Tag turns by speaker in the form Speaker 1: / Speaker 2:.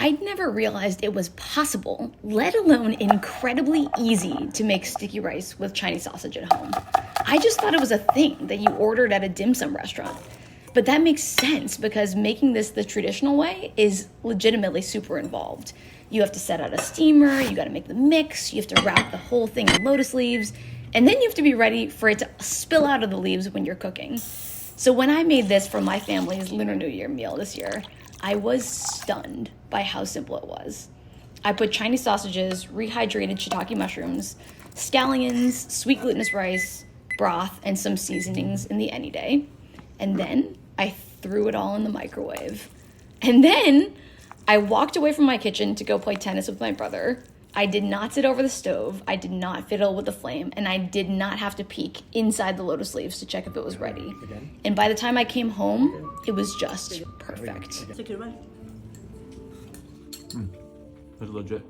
Speaker 1: I'd never realized it was possible, let alone incredibly easy, to make sticky rice with Chinese sausage at home. I just thought it was a thing that you ordered at a dim sum restaurant. But that makes sense because making this the traditional way is legitimately super involved. You have to set out a steamer, you gotta make the mix, you have to wrap the whole thing in lotus leaves, and then you have to be ready for it to spill out of the leaves when you're cooking. So when I made this for my family's Lunar New Year meal this year, I was stunned by how simple it was. I put Chinese sausages, rehydrated shiitake mushrooms, scallions, sweet glutinous rice, broth, and some seasonings in the Anyday. And then I threw it all in the microwave. And then I walked away from my kitchen to go play tennis with my brother. I did not sit over the stove, I did not fiddle with the flame, and I did not have to peek inside the lotus leaves to check if it was ready. And by the time I came home, it was just perfect.
Speaker 2: Sticky rice.
Speaker 3: It's legit.